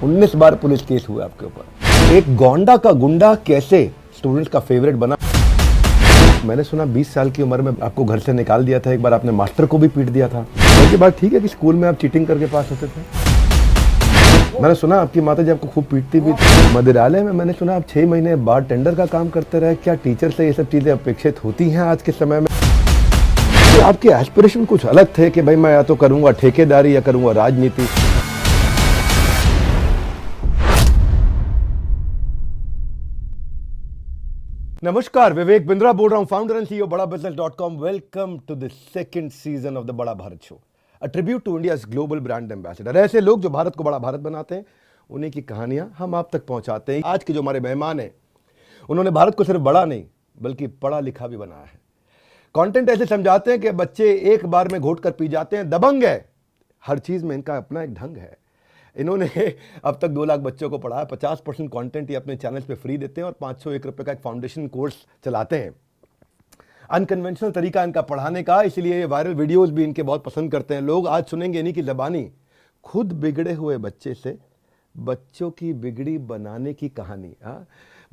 19 बार police case हुआ आपके ऊपर। एक गोंडा का गुंडा कैसे स्टूडेंट्स का फेवरेट बना। मैंने सुना 20 साल की उम्र में आपको घर से निकाल दिया था, एक बार आपने मास्टर को भी पीट दिया था। उसके बाद ठीक है कि स्कूल में आप चीटिंग करके पास होते थे। मैंने सुना आपकी माता जी आपको खूब पीटती भी थी। मदिरालय में मैंने सुना आप 6 महीने बार टेंडर का काम करते रहे। क्या टीचर से ये सब चीजें अपेक्षित होती हैं आज के समय में? तो आपके एस्पिरेशन कुछ अलग थे कि भाई मैं या तो करूंगा ठेकेदारी या करूंगा राजनीति। नमस्कार, विवेक बिंद्रा बोल रहा हूं, फाउंडर एंड सीईओ बड़ाबिजनेस.com। Welcome to the second season of the Bada Bharat show, a tribute to India's global brand ambassador. ऐसे लोग जो भारत को बड़ा भारत बनाते हैं, उन्हीं की कहानियां हम आप तक पहुंचाते हैं। आज के जो हमारे मेहमान हैं, उन्होंने भारत को सिर्फ बड़ा नहीं बल्कि पढ़ा लिखा भी बनाया है। कंटेंट ऐसे समझाते हैं कि बच्चे एक बार में घोट कर पी जाते हैं। दबंग है, हर चीज में इनका अपना एक ढंग है। इन्होंने अब तक 2 लाख बच्चों को पढ़ाया। 50% कंटेंट ये अपने चैनल पे फ्री देते हैं और 501 रुपए का एक फाउंडेशन कोर्स चलाते हैं। अनकन्वेंशनल तरीका इनका पढ़ाने का, इसलिए वायरल वीडियोस भी इनके बहुत पसंद करते हैं लोग। आज सुनेंगे इन्हीं की ज़बानी खुद बिगड़े हुए बच्चे से बच्चों की बिगड़ी बनाने की कहानी।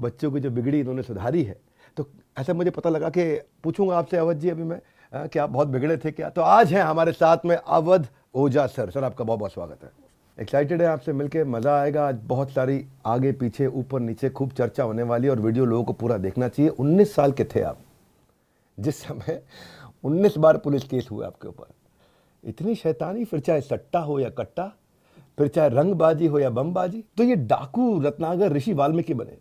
बच्चों की जो बिगड़ी इन्होंने सुधारी है। तो ऐसा मुझे पता लगा कि पूछूंगा आपसे, अवध जी, अभी मैं कि आप बहुत बिगड़े थे क्या? तो आज हैं हमारे साथ में अवध ओझा सर। सर आपका बहुत बहुत स्वागत है। एक्साइटेड है आपसे मिलके, मज़ा आएगा। आज बहुत सारी आगे पीछे ऊपर नीचे खूब चर्चा होने वाली है और वीडियो लोगों को पूरा देखना चाहिए। 19 साल के थे आप जिस समय 19 बार पुलिस केस हुए आपके ऊपर। इतनी शैतानी, फिर चाहे सट्टा हो या कट्टा, फिर चाहे रंगबाजी हो या बमबाजी। तो ये डाकू रत्नाकर ऋषि वाल्मीकि बने।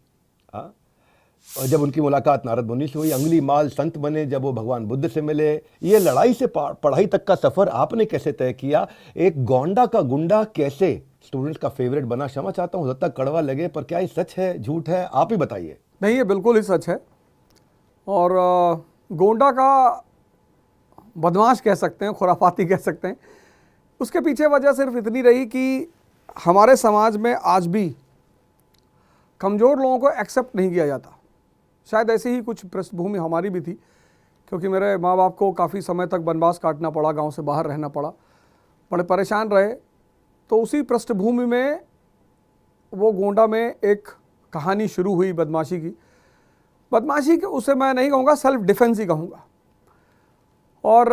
और जब उनकी मुलाकात नारद मुनि से हुई, अंगुली माल संत बने जब वो भगवान बुद्ध से मिले। ये लड़ाई से पढ़ाई तक का सफर आपने कैसे तय किया? एक गोंडा का गुंडा कैसे स्टूडेंट्स का फेवरेट बना? क्षमा चाहता हूँ जब तक कड़वा लगे, पर क्या ये सच है झूठ है, आप ही बताइए। नहीं, ये बिल्कुल ही सच है। और गोंडा का बदमाश कह सकते हैं, खुराफाती कह सकते हैं। उसके पीछे वजह सिर्फ इतनी रही कि हमारे समाज में आज भी कमज़ोर लोगों को एक्सेप्ट नहीं किया जाता। शायद ऐसी ही कुछ पृष्ठभूमि हमारी भी थी, क्योंकि मेरे माँ बाप को काफ़ी समय तक वनवास काटना पड़ा, गांव से बाहर रहना पड़ा, बड़े परेशान रहे। तो उसी पृष्ठभूमि में वो गोंडा में एक कहानी शुरू हुई बदमाशी की। बदमाशी के उसे मैं नहीं कहूँगा, सेल्फ डिफेंस ही कहूँगा। और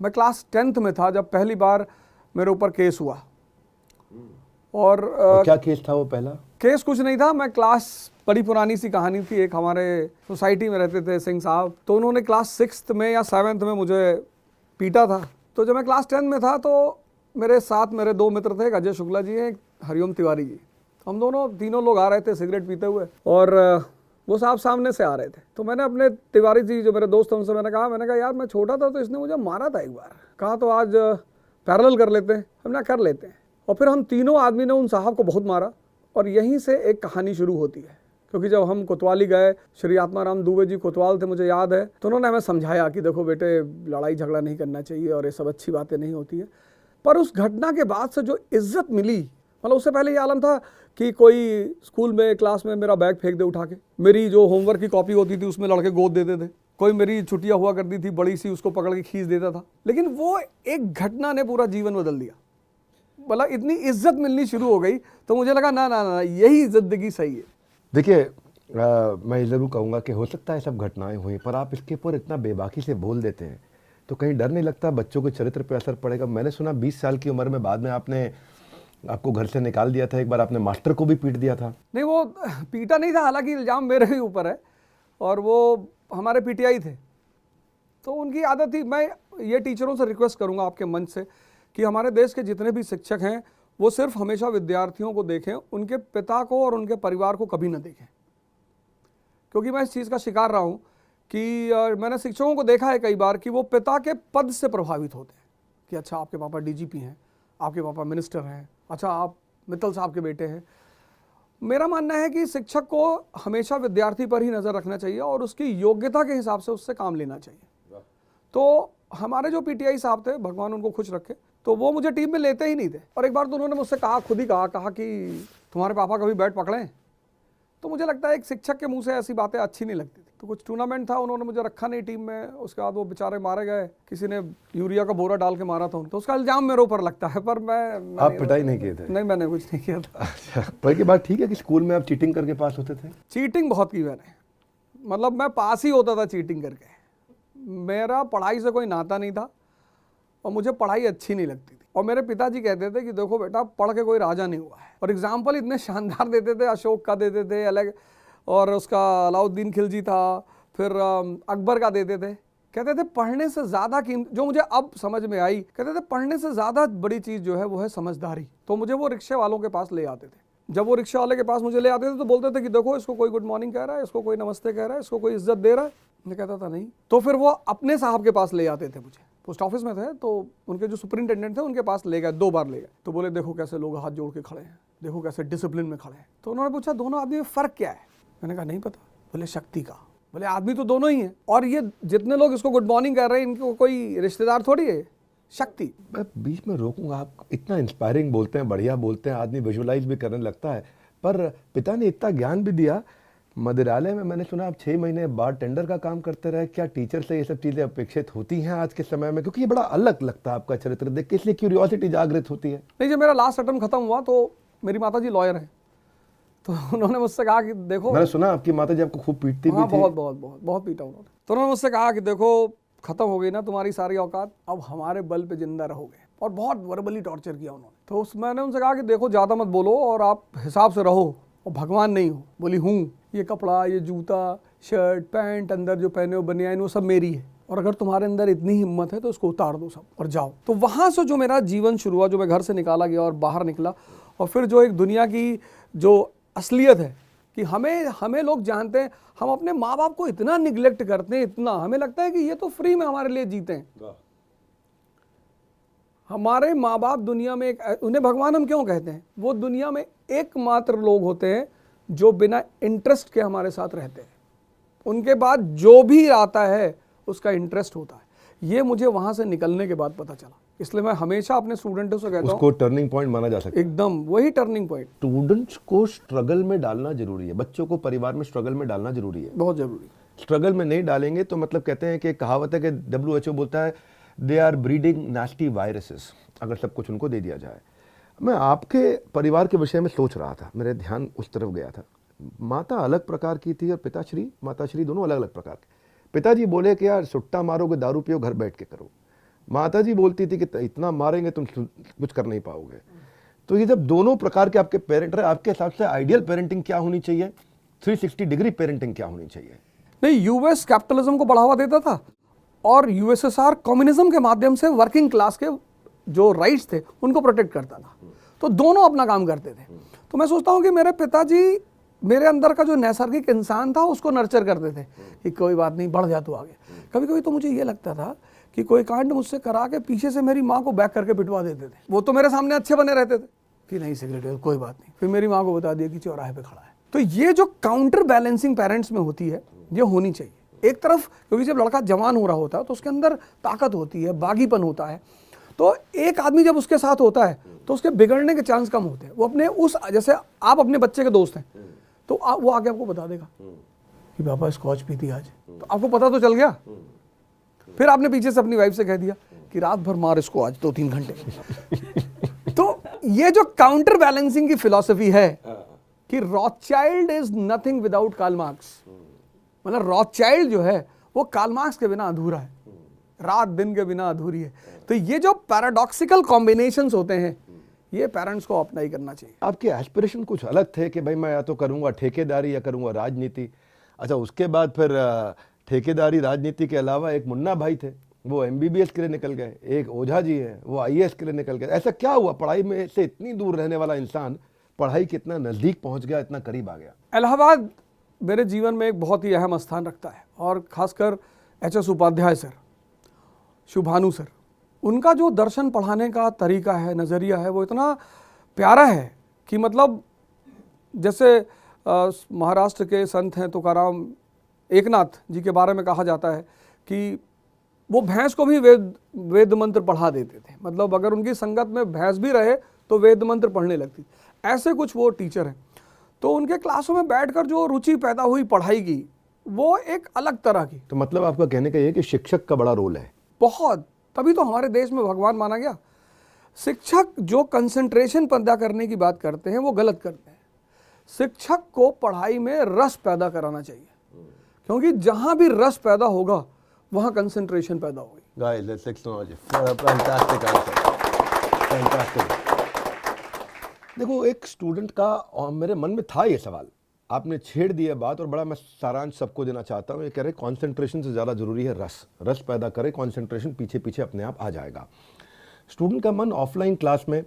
मैं क्लास 10th में था जब पहली बार मेरे ऊपर केस हुआ। और क्या केस था वो? पहला केस कुछ नहीं था। मैं क्लास, बड़ी पुरानी सी कहानी थी। एक हमारे सोसाइटी में रहते थे सिंह साहब, तो उन्होंने क्लास 6th में या 7th में मुझे पीटा था। तो जब मैं क्लास 10 में था तो मेरे साथ मेरे 2 मित्र थे, एक अजय शुक्ला जी हैं, एक हरिओम तिवारी जी। हम दोनों तीनों लोग आ रहे थे सिगरेट पीते हुए, और वो साहब सामने से आ रहे थे। तो मैंने अपने तिवारी जी जो मेरे दोस्त हैं उनसे मैंने कहा यार मैं छोटा था तो इसने मुझे मारा था एक बार। कहा तो आज पैरेलल कर लेते हैं। हमने कर लेते हैं। और फिर हम तीनों आदमी ने उन साहब को बहुत मारा, और यहीं से एक कहानी शुरू होती है। क्योंकि जब हम कोतवाली गए, श्री आत्माराम दुबे जी कोतवाल थे, मुझे याद है, तो उन्होंने हमें समझाया कि देखो बेटे, लड़ाई झगड़ा नहीं करना चाहिए और ये सब अच्छी बातें नहीं होती है। पर उस घटना के बाद से जो इज्जत मिली, मतलब उससे पहले ये आलम था कि कोई स्कूल में क्लास में मेरा बैग फेंक दे उठा के, मेरी जो होमवर्क की कॉपी होती थी उसमें लड़के गोद देते थे, कोई मेरी छुट्टियाँ हुआ करती थी बड़ी सी, उसको पकड़ के खींच देता था। लेकिन वो एक घटना ने पूरा जीवन बदल दिया। मतलब इतनी इज्जत मिलनी शुरू हो गई, तो मुझे लगा ना ना ना, यही जिंदगी सही है। देखिए, मैं ज़रूर कहूँगा कि हो सकता है सब घटनाएं हुई, पर आप इसके ऊपर इतना बेबाकी से बोल देते हैं तो कहीं डर नहीं लगता बच्चों के चरित्र पर असर पड़ेगा? मैंने सुना 20 साल की उम्र में बाद में आपको घर से निकाल दिया था, एक बार आपने मास्टर को भी पीट दिया था। नहीं, वो पीटा नहीं था, हालांकि इल्ज़ाम मेरे ही ऊपर है, और वो हमारे पीटीआई थे, तो उनकी आदत थी। मैं ये टीचरों से रिक्वेस्ट करूँगा आपके मंच से कि हमारे देश के जितने भी शिक्षक हैं वो सिर्फ हमेशा विद्यार्थियों को देखें, उनके पिता को और उनके परिवार को कभी ना देखें। क्योंकि मैं इस चीज़ का शिकार रहा हूँ कि मैंने शिक्षकों को देखा है कई बार कि वो पिता के पद से प्रभावित होते हैं कि अच्छा आपके पापा डीजीपी हैं, आपके पापा मिनिस्टर हैं, अच्छा आप मित्तल साहब के बेटे हैं। मेरा मानना है कि शिक्षक को हमेशा विद्यार्थी पर ही नज़र रखना चाहिए और उसकी योग्यता के हिसाब से उससे काम लेना चाहिए। तो हमारे जो पीटीआई साहब थे, भगवान उनको खुश रखे, तो वो मुझे टीम में लेते ही नहीं थे। और एक बार तो उन्होंने मुझसे कहा, खुद ही कहा कि तुम्हारे पापा कभी बैट पकड़ें। तो मुझे लगता है एक शिक्षक के मुंह से ऐसी बातें अच्छी नहीं लगती थी। तो कुछ टूर्नामेंट था, उन्होंने मुझे रखा नहीं टीम में, उसके बाद वो बेचारे मारे गए, किसी ने यूरिया का बोरा डाल के मारा था उनको, तो उसका इल्जाम मेरे ऊपर लगता है, पर मैं आप पिटाई नहीं किए थे? नहीं, मैंने कुछ नहीं किया था। अच्छा, पर की बात ठीक है कि स्कूल में आप चीटिंग करके पास होते थे? चीटिंग बहुत की मैंने, मतलब मैं पास ही होता था चीटिंग करके। मेरा पढ़ाई से कोई नाता नहीं था और मुझे पढ़ाई अच्छी नहीं लगती थी, और मेरे पिताजी कहते थे कि देखो बेटा, पढ़ के कोई राजा नहीं हुआ है, और एग्जाम्पल इतने शानदार देते थे, अशोक का देते थे अलग, और उसका अलाउद्दीन खिलजी था, फिर अकबर का देते थे। कहते थे पढ़ने से ज़्यादा जो मुझे अब समझ में आई, कहते थे पढ़ने से ज़्यादा बड़ी चीज़ जो है वो है समझदारी। तो मुझे वो रिक्शे वालों के पास ले आते थे, जब वो रिक्शा वाले के पास मुझे ले आते थे तो बोलते थे कि देखो, इसको कोई गुड मॉर्निंग कह रहा है, इसको कोई नमस्ते कह रहा है, इसको कोई इज्जत दे रहा है। मैं कहता था नहीं। तो फिर वो अपने साहब के पास ले आते थे, मुझे पोस्ट ऑफिस में थे, तो उनके जो सुपरिंटेंडेंट थे उनके पास ले गए, 2 बार ले गए, तो बोले देखो कैसे लोग हाथ जोड़ के खड़े हैं, देखो कैसे डिसिप्लिन में खड़े हैं। तो उन्होंने पूछा दोनों आदमी में फ़र्क क्या है? मैंने कहा नहीं पता। बोले शक्ति का। बोले आदमी तो दोनों ही है, और ये जितने लोग इसको गुड मॉर्निंग कर रहे हैं इनको कोई रिश्तेदार थोड़ी है, शक्ति। मैं बीच में रोकूंगा, आप इतना इंस्पायरिंग बोलते हैं, बढ़िया बोलते हैं, आदमी विजुअलाइज भी करने लगता है, पर पिता ने इतना ज्ञान भी दिया। मदिरालय में मैंने सुना आप 6 महीने बार टेंडर का काम करते रहे, क्या टीचर से ये सब चीज़ें अपेक्षित होती हैं आज के समय में? क्योंकि ये बड़ा अलग लगता है आपका चरित्र देख के, इसलिए क्यूरियोसिटी जागृत होती है। नहीं, जब मेरा लास्ट अटेम्प्ट खत्म हुआ तो मेरी माताजी लॉयर हैं, तो उन्होंने मुझसे कहा कि देखो, मैंने सुना आपकी माताजी आपको खूब पीटती भी हाँ, थी। बहुत बहुत बहुत बहुत पीटा उन्होंने। तो उन्होंने मुझसे कहा कि देखो, खत्म हो गई ना तुम्हारी सारी औकात, अब हमारे बल पे जिंदा रहोगे, और बहुत वर्बली टॉर्चर किया उन्होंने। तो मैंने उनसे कहा कि देखो, ज़्यादा मत बोलो और आप हिसाब से रहो, और भगवान नहीं हो। बोली हूँ, ये कपड़ा, ये जूता, शर्ट, पैंट, अंदर जो पहने हो बनियान, वो सब मेरी है, और अगर तुम्हारे अंदर इतनी हिम्मत है तो उसको उतार दो सब और जाओ। तो वहाँ से जो मेरा जीवन शुरू हुआ, जो मैं घर से निकाला गया और बाहर निकला, और फिर जो एक दुनिया की जो असलियत है कि हमें लोग जानते हैं, हम अपने माँ बाप को इतना निगलेक्ट करते हैं, इतना, हमें लगता है कि ये तो फ्री में हमारे लिए जीते हैं। हमारे माँ बाप दुनिया में उन्हें भगवान हम क्यों कहते हैं? वो दुनिया में एकमात्र लोग होते हैं जो बिना इंटरेस्ट के हमारे साथ रहते हैं, उनके बाद जो भी आता है उसका इंटरेस्ट होता है। ये मुझे वहाँ से निकलने के बाद पता चला, इसलिए मैं हमेशा अपने स्टूडेंट्स से कहता हूँ, उसको टर्निंग पॉइंट माना जा सकता है। एकदम वही टर्निंग पॉइंट। स्टूडेंट्स को स्ट्रगल में डालना जरूरी है, बच्चों को परिवार में स्ट्रगल में डालना जरूरी है, बहुत जरूरी। स्ट्रगल में नहीं डालेंगे तो मतलब कहते हैं कि कहावत है कि WHO बोलता है they are breeding nasty viruses, अगर सब कुछ उनको दे दिया जाए। मैं आपके परिवार के विषय में सोच रहा था, मेरे ध्यान उस तरफ गया था। माता अलग प्रकार की थी और पिताश्री माताश्री दोनों अलग अलग प्रकार के। पिताजी बोले कि यार सुट्टा मारोगे, दारू पियो, घर बैठ के करो। माताजी बोलती थी कि इतना मारेंगे तुम कुछ कर नहीं पाओगे। तो ये जब दोनों प्रकार के आपके पेरेंट रहे, आपके हिसाब से आइडियल पेरेंटिंग क्या होनी चाहिए, 360 डिग्री पेरेंटिंग क्या होनी चाहिए? नहीं, यूएस कैपिटलिज्म को बढ़ावा देता था और यूएसएसआर कम्युनिज्म के माध्यम से वर्किंग क्लास के जो राइट्स थे उनको प्रोटेक्ट करता था। तो दोनों अपना काम करते थे। तो मैं सोचता हूँ कि मेरे पिताजी मेरे अंदर का जो नैसर्गिक इंसान था उसको नर्चर करते थे कि कोई बात नहीं, बढ़ जा तू आगे। कभी कभी तो मुझे ये लगता था कि कोई कांड मुझसे करा के पीछे से मेरी माँ को बैक करके पिटवा देते थे। वो तो मेरे सामने अच्छे बने रहते थे कि नहीं सिगरेट कोई बात नहीं, फिर मेरी माँ को बता दिया कि चौराहे पे खड़ा है। तो ये जो काउंटर बैलेंसिंग पेरेंट्स में होती है, ये होनी चाहिए। एक तरफ, क्योंकि जब लड़का जवान हो रहा होता है तो उसके अंदर ताकत होती है, बागीपन होता है, तो एक आदमी जब उसके साथ होता है तो उसके बिगड़ने के चांस कम होते हैं। वो अपने जैसे आप अपने बच्चे के दोस्त हैं तो वो आगे आपको बता देगा कि पापा स्कॉच पी थी आज, तो आपको पता तो चल गया। फिर आपने पीछे से अपनी वाइफ से कह दिया कि रात भर मार इसको आज 2-3 घंटे। तो ये जो काउंटर बैलेंसिंग की फिलॉसफी है कि Rothschild is nothing without Karl Marx, मतलब रॉथचाइल्ड जो है वो कार्ल मार्क्स के बिना अधूरा है, रात दिन के बिना अधूरी है। तो ये जो पैराडॉक्सिकल कॉम्बिनेशंस होते हैं, ये पेरेंट्स को अपना ही करना चाहिए। आपके एस्पिरेशन कुछ अलग थे कि भाई मैं या तो करूंगा ठेकेदारी या करूंगा राजनीति। अच्छा, उसके बाद फिर ठेकेदारी राजनीति के अलावा एक मुन्ना भाई थे, वो MBBS के लिए निकल गए, एक ओझा जी हैं वो IAS के लिए निकल गए। ऐसा क्या हुआ, पढ़ाई में से इतनी दूर रहने वाला इंसान पढ़ाई के इतना नज़दीक पहुंच गया, इतना करीब आ गया? इलाहाबाद मेरे जीवन में एक बहुत ही अहम स्थान रखता है, और खासकर HS उपाध्याय सर, शुभानु सर, उनका जो दर्शन पढ़ाने का तरीका है, नज़रिया है, वो इतना प्यारा है कि मतलब जैसे महाराष्ट्र के संत हैं तुकाराम एकनाथ जी के बारे में कहा जाता है कि वो भैंस को भी वेद मंत्र पढ़ा देते थे। मतलब अगर उनकी संगत में भैंस भी रहे तो वेद मंत्र पढ़ने लगती। ऐसे कुछ वो टीचर हैं। तो उनके क्लासों में बैठकर जो रुचि पैदा हुई पढ़ाई की, वो एक अलग तरह की, तो मतलब आपका कहने का ये है कि शिक्षक का बड़ा रोल है। बहुत, तभी तो हमारे देश में भगवान माना गया। शिक्षक जो कंसंट्रेशन पैदा करने की बात करते हैं वो गलत करते हैं। शिक्षक को पढ़ाई में रस पैदा कराना चाहिए, क्योंकि जहां भी रस पैदा होगा वहां कंसंट्रेशन पैदा होगी। Guys, let's acknowledge it. Fantastic answer. Fantastic. देखो, एक स्टूडेंट का और मेरे मन में था ये सवाल, आपने छेड़ दिया बात और बड़ा मैं सारांश सबको देना चाहता हूँ। ये कह रहे कंसंट्रेशन से ज़्यादा ज़रूरी है रस। रस पैदा करे, कंसंट्रेशन पीछे पीछे अपने आप आ जाएगा। स्टूडेंट का मन ऑफलाइन क्लास में,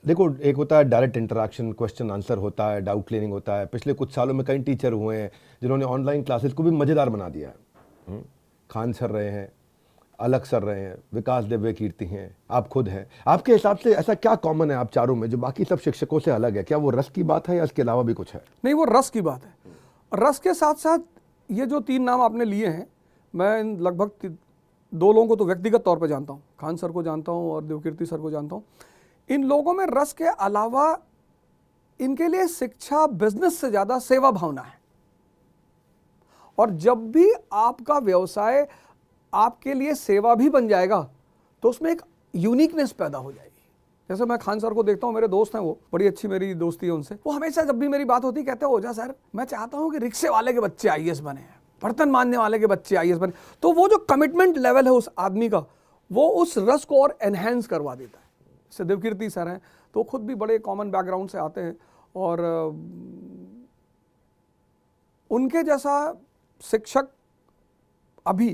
देखो, एक होता है डायरेक्ट इंटरेक्शन, क्वेश्चन आंसर होता है, डाउट क्लियरिंग होता है। पिछले कुछ सालों में कई टीचर हुए हैं जिन्होंने ऑनलाइन क्लासेस को भी मज़ेदार बना दिया है। खान सर रहे हैं, अलग सर रहे हैं, विकास दिव्य कीर्ति हैं, आप खुद हैं। आपके हिसाब से ऐसा क्या कॉमन है आप चारों में जो बाकी सब शिक्षकों से अलग है? क्या वो रस की बात है या इसके अलावा भी कुछ है? नहीं, वो रस की बात है। रस के साथ साथ ये जो 3 नाम आपने लिए हैं, मैं लगभग 2 लोगों को तो व्यक्तिगत तौर पे जानता हूँ, खान सर को जानता हूँ और देवकीर्ति सर को जानता हूँ। इन लोगों में रस के अलावा इनके लिए शिक्षा बिजनेस से ज़्यादा सेवा भावना है। और जब भी आपका व्यवसाय आपके लिए सेवा भी बन जाएगा तो उसमें एक यूनिकनेस पैदा हो जाएगी। जैसे मैं खान सर को देखता हूँ, मेरे दोस्त हैं, वो बड़ी अच्छी मेरी दोस्ती है उनसे। वो हमेशा जब भी मेरी बात होती कहते हैं, ओझा सर मैं चाहता हूँ कि रिक्शे वाले के बच्चे आईएएस बने, बर्तन मांजने वाले के बच्चे आईएएस बने। तो वो जो कमिटमेंट लेवल है उस आदमी का, वो उस रस को और एनहेंस करवा देता है। जैसे देवकीर्ति सर हैं, तो खुद भी बड़े कॉमन बैकग्राउंड से आते हैं और उनके जैसा शिक्षक अभी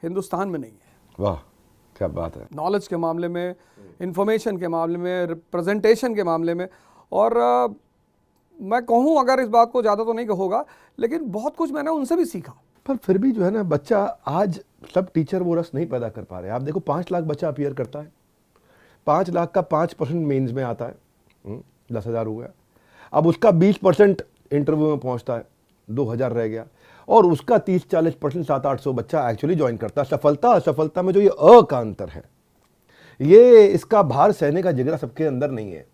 हिंदुस्तान में नहीं है। वाह, क्या बात है। नॉलेज के मामले में, इंफॉर्मेशन के मामले में, रिप्रेजेंटेशन के मामले में। और मैं कहूँ, अगर इस बात को ज़्यादा तो नहीं कहूँगा, लेकिन बहुत कुछ मैंने उनसे भी सीखा। पर फिर भी जो है ना, बच्चा आज सब टीचर वो रस नहीं पैदा कर पा रहे। आप देखो, 5 लाख बच्चा अपीयर करता है, 5 लाख का 5% मेंस में आता है, 10,000 हो गया। अब उसका 20% इंटरव्यू में पहुंचता है, 2,000 रह गया। और उसका 30-40%, 700-800 बच्चा एक्चुअली ज्वाइन करता है। सफलता असफलता में जो ये अ का अंतर है, ये इसका भार सहने का जिगरा सबके अंदर नहीं है।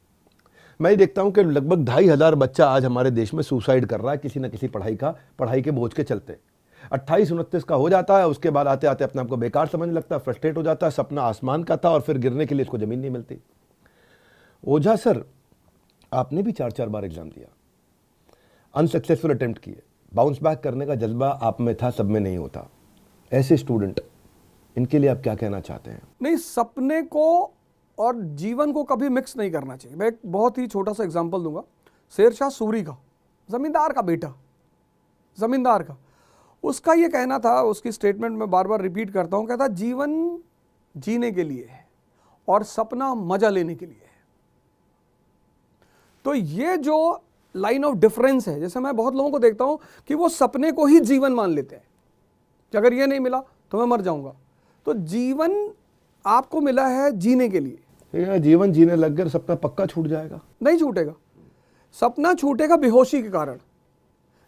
मैं देखता हूं कि लगभग 2,500 बच्चा आज हमारे देश में सुसाइड कर रहा है किसी न किसी पढ़ाई के बोझ के चलते। 28-29 का हो जाता है, उसके बाद आते आते अपने आप को बेकार समझने लगता है, फ्रस्ट्रेट हो जाता है, सपना आसमान का था और फिर गिरने के लिए इसको जमीन नहीं मिलती। ओझा सर, आपने भी 4-4 बार एग्जाम दिया, अनसक्सेसफुल अटेम्प्ट किए, बाउंस बैक करने का जज्बा आप में था, सब में नहीं होता। ऐसे स्टूडेंट, इनके लिए आप क्या कहना चाहते हैं? नहीं, सपने को और जीवन को कभी मिक्स नहीं करना चाहिए। मैं एक बहुत ही छोटा सा एग्जांपल दूंगा, शेरशाह सूरी का, जमींदार का बेटा, जमींदार का। उसका ये कहना था, उसकी स्टेटमेंट में बार बार रिपीट करता हूँ, कहता जीवन जीने के लिए है और सपना मजा लेने के लिए है। तो ये जो लाइन ऑफ डिफरेंस है, जैसे मैं बहुत लोगों को देखता हूं कि वो सपने को ही जीवन मान लेते हैं कि अगर ये नहीं मिला तो मैं मर जाऊंगा। तो जीवन आपको मिला है जीने के लिए। जीवन जीने लग गए, सपना पक्का छूट जाएगा? नहीं छूटेगा। सपना छूटेगा बेहोशी के कारण,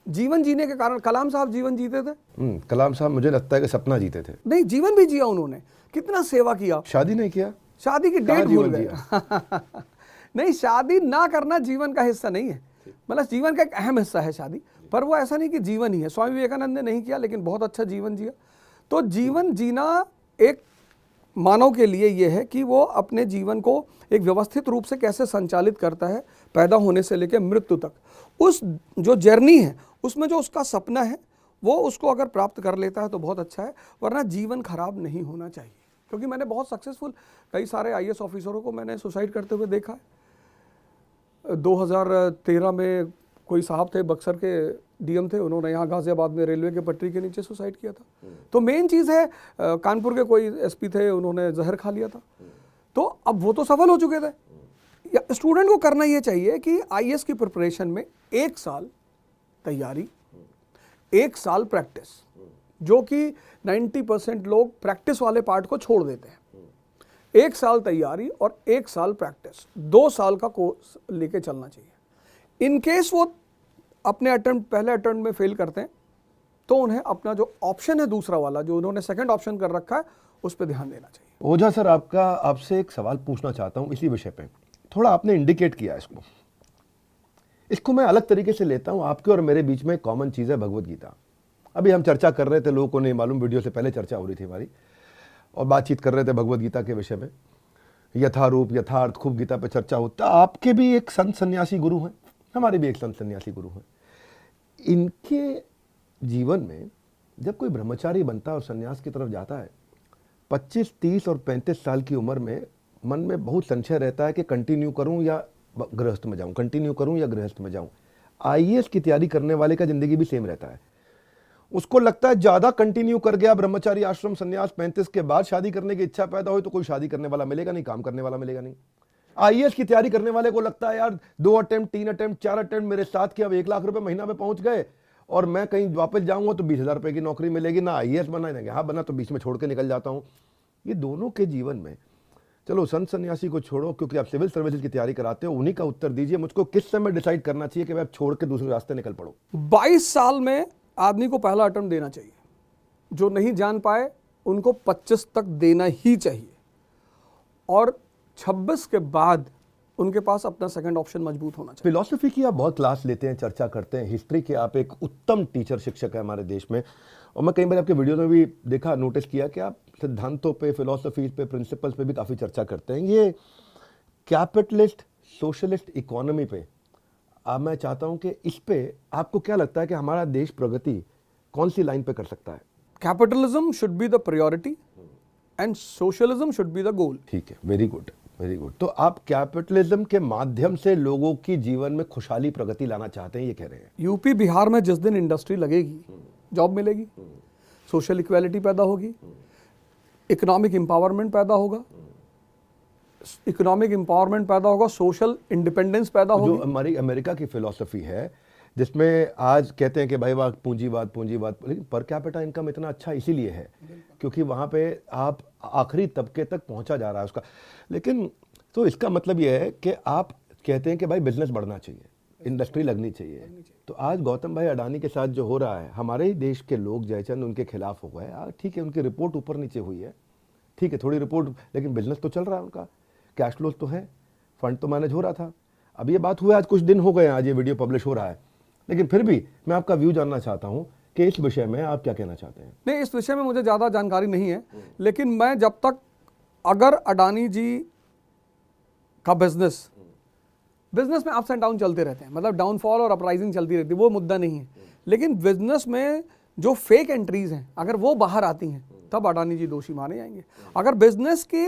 जीवन जीने के कारण। कलाम साहब जीवन जीते थे। कलाम साहब मुझे लगता है कि सपना जीते थे। नहीं, जीवन भी जिया उन्होंने। कितना सेवा किया। शादी नहीं किया, शादी की डेट भूल गए। नहीं, शादी ना करना जीवन का हिस्सा नहीं है, मतलब जीवन का एक अहम हिस्सा है शादी, पर वो ऐसा नहीं कि जीवन ही है। स्वामी विवेकानंद ने नहीं किया, लेकिन बहुत अच्छा जीवन जिया। तो जीवन जीना एक मानव के लिए ये है कि वो अपने जीवन को एक व्यवस्थित रूप से कैसे संचालित करता है, पैदा होने से लेकर मृत्यु तक। उस जो जर्नी है उसमें जो उसका सपना है वो उसको अगर प्राप्त कर लेता है तो बहुत अच्छा है, वरना जीवन खराब नहीं होना चाहिए। क्योंकि मैंने बहुत सक्सेसफुल कई सारे आईएएस ऑफिसरों को मैंने सुसाइड करते हुए देखा है। 2013 में कोई साहब थे, बक्सर के डीएम थे, उन्होंने यहाँ गाजियाबाद में रेलवे के पटरी के नीचे सुसाइड किया था। तो मेन चीज़ है, कानपुर के कोई एसपी थे, उन्होंने जहर खा लिया था। तो अब वो तो सफल हो चुके थे। स्टूडेंट को करना ये चाहिए कि आईएएस की प्रिपरेशन में 1 साल तैयारी, 1 साल प्रैक्टिस, जो कि 90% लोग प्रैक्टिस वाले पार्ट को छोड़ देते हैं। 1 साल तैयारी और 1 साल प्रैक्टिस, 2 साल का कोर्स लेके चलना चाहिए। इन केस वो अपने पहले अटेम्प्ट में फेल करते हैं तो उन्हें अपना जो ऑप्शन है दूसरा वाला, जो उन्होंने सेकंड ऑप्शन कर रखा है, उस पर ध्यान देना चाहिए। ओझा सर, आपसे एक सवाल पूछना चाहता हूं इसी विषय पे। थोड़ा आपने इंडिकेट किया इसको मैं अलग तरीके से लेता हूं। आपके और मेरे बीच में एक कॉमन चीज़ है, भगवत गीता। अभी हम चर्चा कर रहे थे, लोगों को नहीं मालूम, वीडियो से पहले चर्चा हो रही थी हमारी, और बातचीत कर रहे थे भगवद गीता के विषय में, यथारूप यथार्थ, खूब गीता पे चर्चा होता। आपके भी एक संत सन्यासी गुरु हैं, हमारे भी एक संत सन्यासी गुरु हैं। इनके जीवन में जब कोई ब्रह्मचारी बनता है और सन्यास की तरफ जाता है, 25, 30 और 35 साल की उम्र में मन में बहुत संशय रहता है कि कंटिन्यू करूं या गृहस्थ में जाऊं, कंटिन्यू करूं या गृहस्थ में जाऊं। आईएएस की तैयारी करने वाले का जिंदगी भी सेम रहता है। उसको लगता है ज्यादा कंटिन्यू कर गया ब्रह्मचारी आश्रम संन्यास, 35 के बाद शादी करने की इच्छा पैदा हुई तो कोई शादी करने वाला मिलेगा नहीं, काम करने वाला मिलेगा नहीं। आईएएस की तैयारी करने वाले को लगता है यार 2 अटेम्प्ट, 3 अटेम्प्ट, 4 अटेम्प्ट मेरे साथ किया, अब 1 लाख रुपए महीना में पहुंच गए और मैं कहीं वापस जाऊंगा तो 20,000 रुपए की नौकरी मिलेगी, ना आईएएस बना ना यहाँ बना, तो बीच में छोड़ के निकल जाता हूं। ये दोनों के जीवन में, चलो संत सन्यासी को छोड़ो क्योंकि आप सिविल सर्विसेज की तैयारी कराते हो, उन्हीं का उत्तर दीजिए मुझको, किस समय डिसाइड करना चाहिए कि मैं अब छोड़ के दूसरे रास्ते निकल पड़ो। 22 साल में आदमी को पहला अटेम्प्ट देना चाहिए। जो नहीं जान पाए उनको 25 तक देना ही चाहिए, और 26 के बाद उनके पास अपना सेकंड ऑप्शन मजबूत होना चाहिए। फिलॉसफी की आप बहुत क्लास लेते हैं, चर्चा करते हैं, हिस्ट्री के आप एक उत्तम टीचर, शिक्षक है हमारे देश में, और मैं कई बार आपके वीडियो में भी देखा, नोटिस किया कि आप सिद्धांतों पे, फिलॉसफी पे, प्रिंसिपल्स पे भी काफ़ी चर्चा करते हैं। ये कैपिटलिस्ट सोशलिस्ट इकोनॉमी पे अब मैं चाहता हूं कि इस पे आपको क्या लगता है कि हमारा देश प्रगति कौन सी लाइन पे कर सकता है? Capitalism should be the priority and socialism should be the goal. ठीक है, वेरी गुड, वेरी गुड। तो आप कैपिटलिज्म के माध्यम से लोगों की जीवन में खुशहाली, प्रगति लाना चाहते हैं, ये कह रहे हैं? यूपी बिहार में जिस दिन इंडस्ट्री लगेगी, जॉब मिलेगी, सोशल इक्वालिटी पैदा होगी, इकोनॉमिक एम्पावरमेंट पैदा होगा, इकोनॉमिक एम्पावरमेंट पैदा होगा, सोशल इंडिपेंडेंस पैदा जो होगी। हमारी अमेरिका की फिलॉसफी है, जिसमें आज कहते हैं कि भाई वाह पूंजीवाद, पूंजीवाद, लेकिन पर कैपिटा इनकम इतना अच्छा इसीलिए है क्योंकि वहाँ पे आप आखिरी तबके तक पहुँचा जा रहा है उसका। लेकिन तो इसका मतलब यह है कि आप कहते हैं कि भाई बिजनेस बढ़ना चाहिए, इंडस्ट्री लगनी चाहिए। तो आज गौतम भाई अडानी के साथ जो हो रहा है, हमारे ही देश के लोग जयचंद उनके खिलाफ हो गए। ठीक है, उनकी रिपोर्ट ऊपर नीचे हुई है, ठीक है, थोड़ी रिपोर्ट, लेकिन बिजनेस तो चल रहा है उनका, कैश फ्लो तो है, फंड तो मैनेज हो रहा था। अब ये बात हुआ आज कुछ दिन हो गए, आज ये वीडियो पब्लिश हो रहा है, लेकिन फिर भी मैं आपका व्यू जानना चाहता हूं कि इस विषय में आप क्या कहना चाहते हैं? नहीं, इस विषय में मुझे ज़्यादा जानकारी नहीं है, लेकिन मैं जब तक, अगर अडानी जी का बिजनेस में अप्स एंड डाउन चलते रहते हैं, मतलब डाउनफॉल और अपराइजिंग चलती रहती है, वो मुद्दा नहीं है, लेकिन बिजनेस में जो फेक एंट्रीज हैं अगर वो बाहर आती हैं तब अडानी जी दोषी माने जाएंगे। अगर बिजनेस के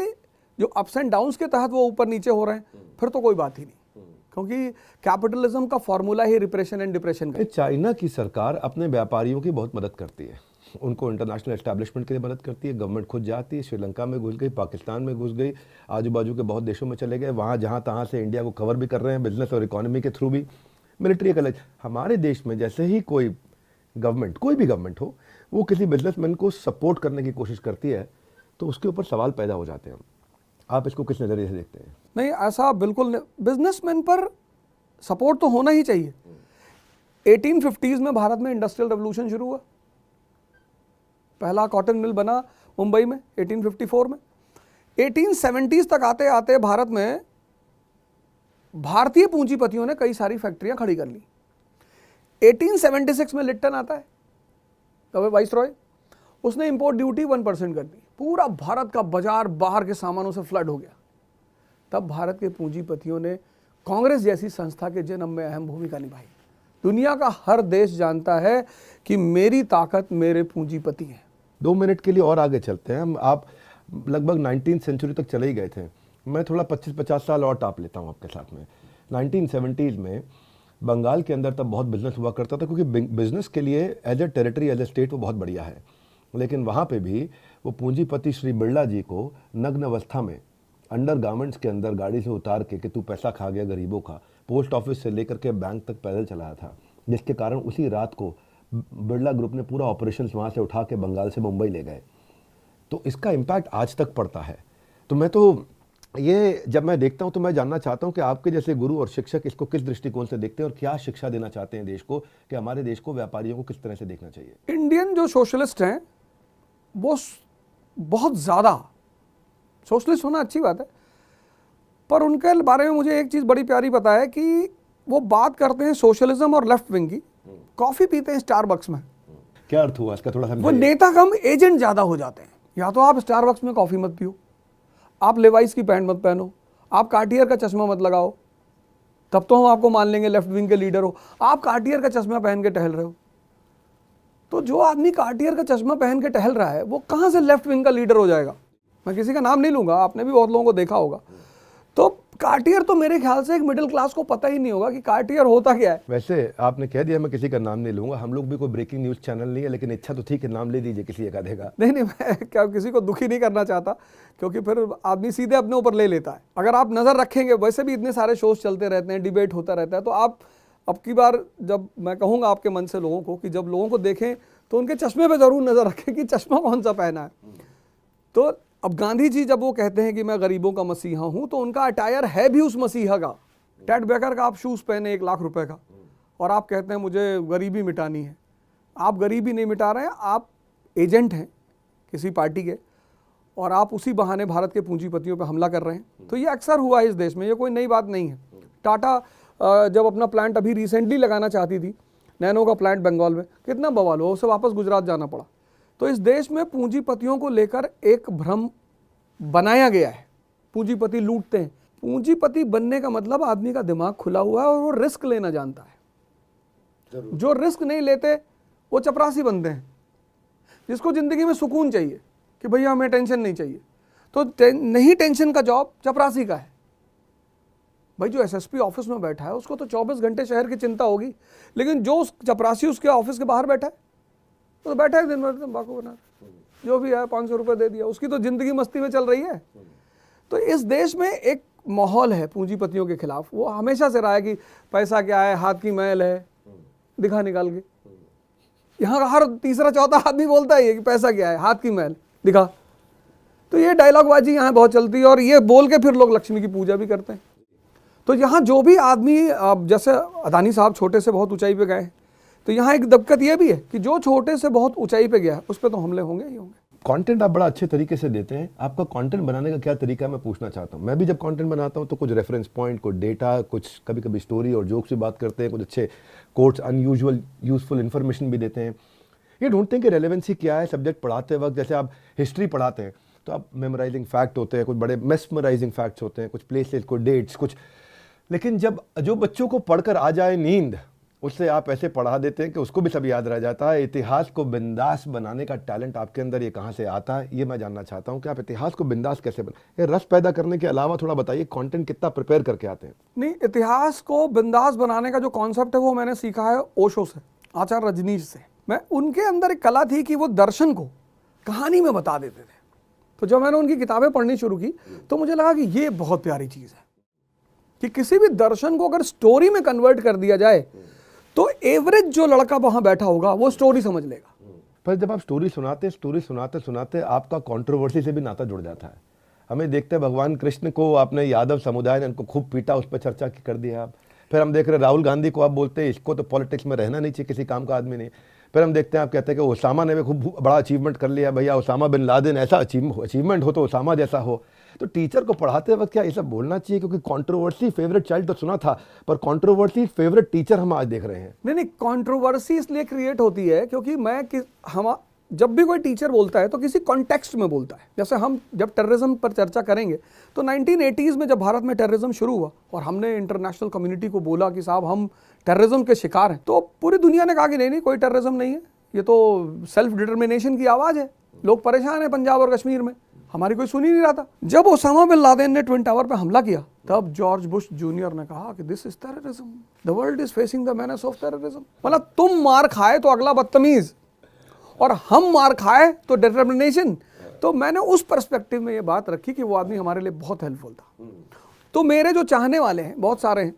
जो अप्स एंड डाउन्स के तहत वो ऊपर नीचे हो रहे हैं फिर तो कोई बात ही नहीं, क्योंकि कैपिटलिज्म का formula he repression and depression का। चाइना की सरकार अपने व्यापारियों की बहुत मदद करती है, उनको इंटरनेशनल एस्टैब्लिशमेंट के लिए मदद करती है, गवर्नमेंट खुद जाती है, श्रीलंका में घुस गई, पाकिस्तान में घुस गई, आजू बाजू के बहुत देशों में चले गए, वहाँ जहाँ तहाँ से इंडिया को कवर भी कर रहे हैं बिजनेस और इकोनॉमी के थ्रू भी, मिलिट्री का। हमारे देश में जैसे ही कोई गवर्नमेंट, कोई भी गवर्नमेंट हो, वो किसी बिजनेसमैन को सपोर्ट करने की कोशिश करती है तो उसके ऊपर सवाल पैदा हो जाते हैं। आप इसको किस नज़रिए से देखते हैं? नहीं, ऐसा बिल्कुल नहीं, बिजनेसमैन पर सपोर्ट तो होना ही चाहिए। 1850s में भारत में इंडस्ट्रियल रेवोल्यूशन शुरू हुआ, पहला कॉटन मिल बना मुंबई में 1854 में। 1870s तक आते आते भारत में भारतीय पूंजीपतियों ने कई सारी फैक्ट्रियां खड़ी कर ली। 1876 में लिप्टन आता है, तब वाइसरॉय, उसने इंपोर्ट ड्यूटी 1% कर दी, पूरा भारत का बाजार बाहर के सामानों से फ्लड हो गया। तब भारत के पूंजीपतियों ने कांग्रेस जैसी संस्था के जन्म में अहम भूमिका निभाई। दुनिया का हर देश जानता है कि मेरी ताकत मेरे पूंजीपति हैं। 2 मिनट के लिए और आगे चलते हैं हम। आप लगभग 19th सेंचुरी तक चले ही गए थे, मैं थोड़ा 25-50 साल और टाप लेता हूँ आपके साथ में। 1970s में बंगाल के अंदर तब बहुत बिजनेस हुआ करता था, क्योंकि बिजनेस के लिए as a territory, as a state वो बहुत बढ़िया है, लेकिन वहाँ पे भी वो पूंजीपति श्री बिरला जी को नग्न अवस्था में अंडर गारमेंट्स के अंदर गाड़ी से उतार के कि तू पैसा खा गया गरीबों का, पोस्ट ऑफिस से लेकर के बैंक तक पैदल चलाया था, जिसके कारण उसी रात को बिरला ग्रुप ने पूरा ऑपरेशन वहाँ से उठा के बंगाल से मुंबई ले गए। तो इसका इम्पैक्ट आज तक पड़ता है। तो मैं तो ये जब मैं देखता हूँ तो मैं जानना चाहता हूँ कि आपके जैसे गुरु और शिक्षक इसको किस दृष्टिकोण से देखते हैं और क्या शिक्षा देना चाहते हैं देश को, कि हमारे देश को व्यापारियों को किस तरह से देखना चाहिए? इंडियन जो सोशलिस्ट हैं वो बहुत ज़्यादा, सोशलिस्ट होना अच्छी बात है, पर उनके बारे में मुझे एक चीज़ बड़ी प्यारी पता है कि वो बात करते हैं सोशलिज्म और लेफ्ट विंग की, कॉफ़ी पीते हैं स्टारबक्स में। क्या अर्थ हुआ इसका, थोड़ा वो समझाइए। नेता कम एजेंट ज्यादा हो जाते हैं। या तो आप स्टारबक्स में कॉफी मत पियो, आप लेवाइस की पैंट मत पहनो, आप कार्टियर का चश्मा मत लगाओ, तब तो हम आपको मान लेंगे लेफ्ट विंग के लीडर हो। आप कार्टियर का चश्मा पहन के टहल रहे हो, तो जो आदमी कार्टियर का चश्मा पहन के टहल रहा है वो कहाँ से लेफ्ट विंग का लीडर हो जाएगा? मैं किसी का नाम नहीं लूंगा, आपने भी बहुत लोगों को देखा होगा। तो कार्टियर तो मेरे ख्याल से एक मिडिल क्लास को पता ही नहीं होगा कि कार्टियर होता क्या है। वैसे आपने कह दिया, मैं किसी का नाम नहीं लूंगा, हम लोग भी कोई ब्रेकिंग न्यूज चैनल नहीं है, लेकिन इच्छा तो ठीक है, नाम ले दीजिए किसी एक आधे का। नहीं नहीं, मैं क्या किसी को दुखी नहीं करना चाहता, क्योंकि फिर आदमी सीधे अपने ऊपर ले लेता है। अगर आप नज़र रखेंगे, वैसे भी इतने सारे शोज चलते रहते हैं, डिबेट होता रहता है, तो आप अब की बार जब मैं कहूँगा आपके मन से लोगों को कि जब लोगों को देखें तो उनके चश्मे पे ज़रूर नज़र रखें कि चश्मा कौन सा पहना है। तो अब गांधी जी जब वो कहते हैं कि मैं गरीबों का मसीहा हूँ, तो उनका अटायर है भी उस मसीहा का। टेड बेकर का आप शूज़ पहने 1 लाख रुपए का, और आप कहते हैं मुझे गरीबी मिटानी है। आप गरीबी नहीं मिटा रहे हैं, आप एजेंट हैं किसी पार्टी के, और आप उसी बहाने भारत के पूंजीपतियों पर हमला कर रहे हैं। तो ये अक्सर हुआ है इस देश में, ये कोई नई बात नहीं है। टाटा जब अपना प्लांट अभी रिसेंटली लगाना चाहती थी, नैनो का प्लांट बंगाल में, कितना बवाल हुआ, उसे वापस गुजरात जाना पड़ा। तो इस देश में पूंजीपतियों को लेकर एक भ्रम बनाया गया है, पूंजीपति लूटते हैं। पूंजीपति बनने का मतलब आदमी का दिमाग खुला हुआ है और वो रिस्क लेना जानता है। जो रिस्क नहीं लेते वो चपरासी बनते हैं। जिसको जिंदगी में सुकून चाहिए कि भैया हमें टेंशन नहीं चाहिए, तो नहीं टेंशन का जॉब चपरासी का है। भाई जो एसएसपी ऑफिस में बैठा है उसको तो 24 घंटे शहर की चिंता होगी, लेकिन जो उस चपरासी उसके ऑफिस के बाहर बैठा है, तो बैठा है दिन भर तंबाकू बना, जो भी है 500 रुपये दे दिया, उसकी तो जिंदगी मस्ती में चल रही है। तो इस देश में एक माहौल है पूंजीपतियों के खिलाफ, वो हमेशा से रहा है कि पैसा क्या है, हाथ की मैल है, दिखा निकाल के। यहाँ हर तीसरा चौथा आदमी बोलता है कि पैसा क्या है, हाथ की मैल, दिखा। तो ये डायलॉगबाजी यहाँ बहुत चलती है, और ये बोल के फिर लोग लक्ष्मी की पूजा भी करते हैं। तो यहाँ जो भी आदमी, जैसे अदानी साहब छोटे से बहुत ऊंचाई पे गए, तो यहाँ एक दिक्कत ये भी है कि जो छोटे से बहुत ऊंचाई पे गया उस पर तो हमले होंगे ही होंगे। कंटेंट आप बड़ा अच्छे तरीके से देते हैं, आपका कंटेंट बनाने का क्या तरीका है मैं पूछना चाहता हूँ। मैं भी जब कंटेंट बनाता हूँ तो कुछ रेफरेंस पॉइंट, कुछ डेटा, कुछ कभी कभी स्टोरी और जोक्स भी बात करते हैं, कुछ अच्छे कोट्स, अनयूजुअल यूजफुल इन्फॉर्मेशन भी देते हैं। ये ढूंढते हैं कि रेलेवेंसी क्या है सब्जेक्ट पढ़ाते वक्त। जैसे आप हिस्ट्री पढ़ाते हैं तो आप मेमोराइजिंग फैक्ट होते हैं, कुछ बड़े मेस्मराइजिंग फैक्ट्स होते हैं, कुछ प्लेसेस, कुछ डेट्स, कुछ। लेकिन जब जो बच्चों को पढ़कर आ जाए नींद, उससे आप ऐसे पढ़ा देते हैं कि उसको भी सब याद रह जाता है। इतिहास को बिंदास बनाने का टैलेंट आपके अंदर ये कहाँ से आता है, ये मैं जानना चाहता हूँ कि आप इतिहास को बिंदास कैसे ये रस पैदा करने के अलावा थोड़ा बताइए कंटेंट कितना प्रिपेयर करके आते हैं। नहीं, इतिहास को बिंदास बनाने का जो कॉन्सेप्ट है वो मैंने सीखा है ओशो से, आचार्य रजनीश से। मैं उनके अंदर एक कला थी कि वो दर्शन को कहानी में बता देते थे। तो जब मैंने उनकी किताबें पढ़नी शुरू की तो मुझे लगा कि ये बहुत प्यारी चीज़ है कि किसी भी दर्शन को अगर स्टोरी में कन्वर्ट कर दिया जाए तो एवरेज जो लड़का वहां बैठा होगा वो स्टोरी समझ लेगा। पर जब आप स्टोरी सुनाते सुनाते आपका कंट्रोवर्सी से भी नाता जुड़ जाता है। हमें देखते हैं भगवान कृष्ण को आपने यादव समुदाय ने उनको खूब पीटा, उस पर चर्चा कर दिया आप। फिर हम देख रहे हैं राहुल गांधी को आप बोलते हैं इसको तो पॉलिटिक्स में रहना नहीं चाहिए, किसी काम का आदमी नहीं। फिर हम देखते हैं आप कहते हैं कि ओसामा ने भी खूब बड़ा अचीवमेंट कर लिया, भैया ओसामा बिन लादेन ऐसा अचीवमेंट हो तो ओसामा जैसा हो। तो टीचर को पढ़ाते वक्त क्या ये सब बोलना चाहिए? क्योंकि कंट्रोवर्सी फेवरेट चाइल्ड तो सुना था, पर कंट्रोवर्सी फेवरेट टीचर हम आज देख रहे हैं। नहीं, कंट्रोवर्सी इसलिए क्रिएट होती है क्योंकि हम जब भी कोई टीचर बोलता है तो किसी कॉन्टेक्स्ट में बोलता है। जैसे हम जब टेररिज्म पर चर्चा करेंगे तो 1980s में जब भारत में टेररिज्म शुरू हुआ और हमने इंटरनेशनल कम्युनिटी को बोला कि साहब हम टेररिज्म के शिकार हैं, तो पूरी दुनिया ने कहा कि नहीं कोई टेररिज्म नहीं है, ये तो सेल्फ डिटर्मिनेशन की आवाज़ है, लोग परेशान हैं पंजाब और कश्मीर में, हमारी कोई सुन ही नहीं रहा था। जब ओसामा बिन लादेन ने ट्विन टावर पर हमला किया तब जॉर्ज बुश जूनियर ने कहा कि this is terrorism, the world is facing the menace of terrorism. मतलब तुम मार खाए तो अगला बदतमीज और हम मार खाए तो डिटर्मिनेशन। तो मैंने उस पर्सपेक्टिव में ये बात रखी कि वो आदमी हमारे लिए बहुत हेल्पफुल था। तो मेरे जो चाहने वाले हैं बहुत सारे हैं,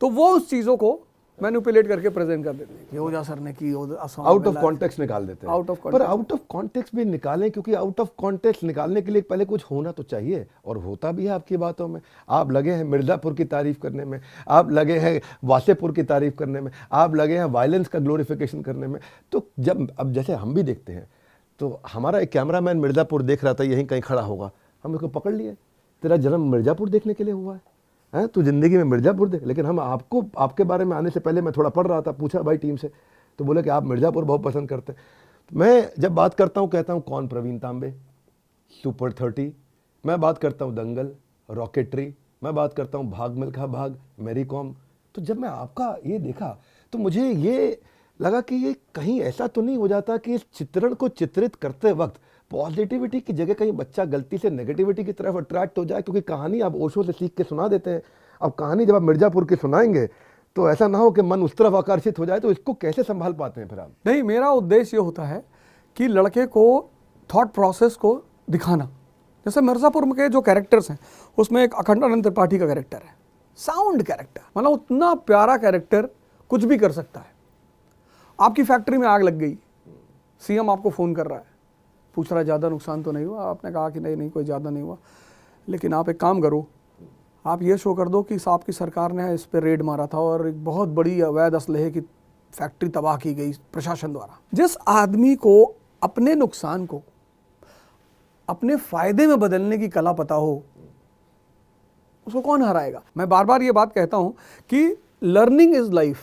तो वो उस चीज़ों को मैनिपुलेट करके प्रेजेंट कर देते हैं कि ओझा सर ने की, आउट ऑफ कॉन्टेक्स्ट निकाल देते हैं। पर आउट ऑफ कॉन्टेक्स्ट भी निकालें, क्योंकि आउट ऑफ कॉन्टेक्स्ट निकालने के लिए पहले कुछ होना तो चाहिए, और होता भी है आपकी बातों में। आप लगे हैं मिर्ज़ापुर की तारीफ करने में, आप लगे हैं वासेपुर की तारीफ करने में, आप लगे हैं वायलेंस का ग्लोरिफिकेशन करने में। तो जब अब जैसे हम भी देखते हैं तो हमारा एक कैमरामैन मिर्ज़ापुर देख रहा था, यहीं कहीं खड़ा होगा, हम उसको पकड़ लिए, तेरा जन्म मिर्ज़ापुर देखने के लिए हुआ है, हैं तू जिंदगी में मिर्ज़ापुर देख। लेकिन हम आपको आपके बारे में आने से पहले मैं थोड़ा पढ़ रहा था, पूछा भाई टीम से, तो बोले कि आप मिर्ज़ापुर बहुत पसंद करते हैं। तो मैं जब बात करता हूँ कहता हूँ कौन प्रवीण तांबे, सुपर 30, मैं बात करता हूँ दंगल, रॉकेटरी, मैं बात करता हूँ भाग मिल्खा भाग, मैरी कॉम। तो जब मैं आपका ये देखा तो मुझे ये लगा कि ये कहीं ऐसा तो नहीं हो जाता कि इस चित्रण को चित्रित करते वक्त पॉजिटिविटी की जगह कहीं बच्चा गलती से नेगेटिविटी की तरफ अट्रैक्ट हो जाए, क्योंकि कहानी आप ओशो से सीख के सुना देते हैं। अब कहानी जब आप मिर्ज़ापुर की सुनाएंगे तो ऐसा ना हो कि मन उस तरफ आकर्षित हो जाए, तो इसको कैसे संभाल पाते हैं फिर आप? नहीं, मेरा उद्देश्य ये होता है कि लड़के को थॉट प्रोसेस को दिखाना। जैसे मिर्ज़ापुर के जो कैरेक्टर्स हैं उसमें एक अखंडानंद त्रिपाठी का कैरेक्टर है, साउंड कैरेक्टर, मतलब उतना प्यारा कैरेक्टर, कुछ भी कर सकता है। आपकी फैक्ट्री में आग लग गई, सीएम आपको फ़ोन कर रहा है, पूछ रहा है ज़्यादा नुकसान तो नहीं हुआ? आपने कहा कि नहीं कोई ज़्यादा नहीं हुआ, लेकिन आप एक काम करो, आप ये शो कर दो कि आपकी सरकार ने इस पर रेड मारा था और एक बहुत बड़ी अवैध असलहे की फैक्ट्री तबाह की गई प्रशासन द्वारा। जिस आदमी को अपने नुकसान को अपने फायदे में बदलने की कला पता हो, उसको कौन हराएगा? मैं बार बार ये बात कहता हूं कि लर्निंग इज लाइफ।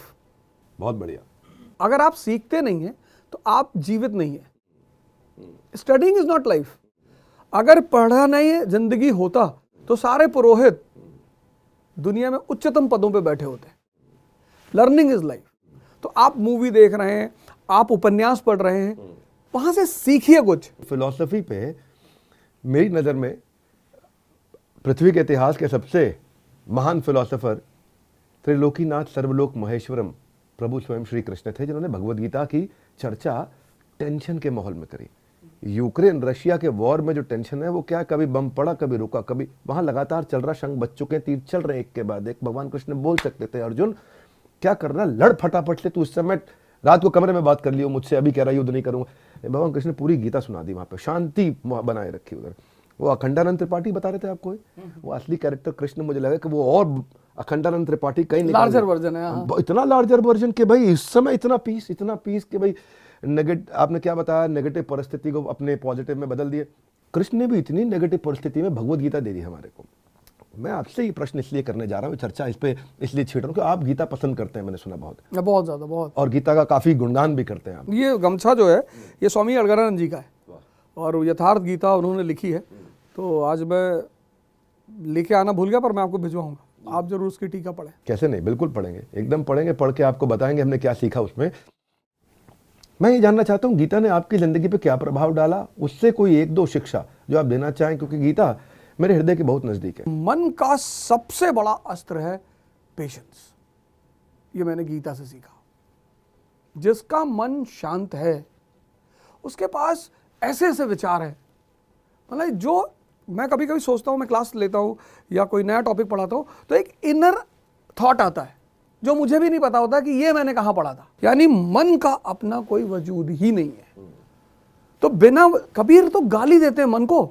बहुत बढ़िया। अगर आप सीखते नहीं हैं तो आप जीवित नहीं है। Studying is not life. अगर पढ़ा नहीं जिंदगी होता तो सारे पुरोहित दुनिया में उच्चतम पदों पे बैठे होते हैं। Learning is life. तो आप मूवी देख रहे हैं, आप उपन्यास पढ़ रहे हैं, वहां से सीखिए कुछ। फिलॉसफी पे मेरी नज़र में पृथ्वी के इतिहास के सबसे महान फिलोसोफर त्रिलोकीनाथ सर्वलोक महेश्वरम प्रभु स्वयं श्री कृष्ण थे, जिन्होंने भगवद गीता की चर्चा टेंशन के माहौल में करी। यूक्रेन रशिया के वॉर में जो टेंशन है वो क्या, कभी बम पड़ा, कभी रुका, कभी वहां लगातार चल रहा, शंख बज चुके, तीर चल रहे एक के बाद एक। भगवान कृष्ण बोल सकते थे अर्जुन क्या करना, लड़ फटाफट से, तू उस समय रात को कमरे में बात कर लियो मुझसे, अभी कह रहा युद्ध नहीं करूंगा। भगवान कृष्ण ने पूरी गीता सुना दी, वहां पे शांति बनाए रखी उधर। वो अखंडानंद त्रिपाठी बता रहे थे आपको, वो असली कैरेक्टर कृष्ण, मुझे लगा कि वो और अखंडानंद त्रिपाठी कहीं लार्जर वर्जन है। हाँ। इतना लार्जर वर्जन के भाई इस समय इतना पीस के भाई आपने क्या बताया, नेगेटिव परिस्थिति को अपने पॉजिटिव में बदल दिए। कृष्ण ने भी इतनी नेगेटिव परिस्थिति में भगवद गीता दे दी हमारे को। मैं आपसे ये प्रश्न इसलिए करने जा रहा हूँ, चर्चा इस पे इसलिए छेड़ रहा हूँ कि आप गीता पसंद करते हैं, मैंने सुना बहुत ज्यादा, बहुत। और गीता का काफी गुणगान भी करते हैं आप। ये गमछा जो है ये स्वामी अड़गड़ानंद जी का है और यथार्थ गीता उन्होंने लिखी है। तो आज मैं लेके आना भूल गया, पर मैं आपको भिजवाऊंगा, आप जरूर उसकी टीका पढ़ें। कैसे नहीं, बिल्कुल पढ़ेंगे, एकदम पढ़ेंगे, पढ़ के आपको बताएंगे हमने क्या सीखा उसमें। मैं ये जानना चाहता हूँ गीता ने आपकी जिंदगी पे क्या प्रभाव डाला, उससे कोई एक दो शिक्षा जो आप देना चाहें, क्योंकि गीता मेरे हृदय के बहुत नजदीक है। मन का सबसे बड़ा अस्त्र है पेशेंस। ये मैंने गीता से सीखा। जिसका मन शांत है उसके पास ऐसे ऐसे विचार है, मतलब जो मैं कभी कभी सोचता हूँ, मैं क्लास लेता हूँ या कोई नया टॉपिक पढ़ाता हूँ तो एक इनर थॉट आता है जो मुझे भी नहीं पता होता कि ये मैंने कहाँ पढ़ा था। यानी मन का अपना कोई वजूद ही नहीं है। तो बिना, कबीर तो गाली देते हैं मन को।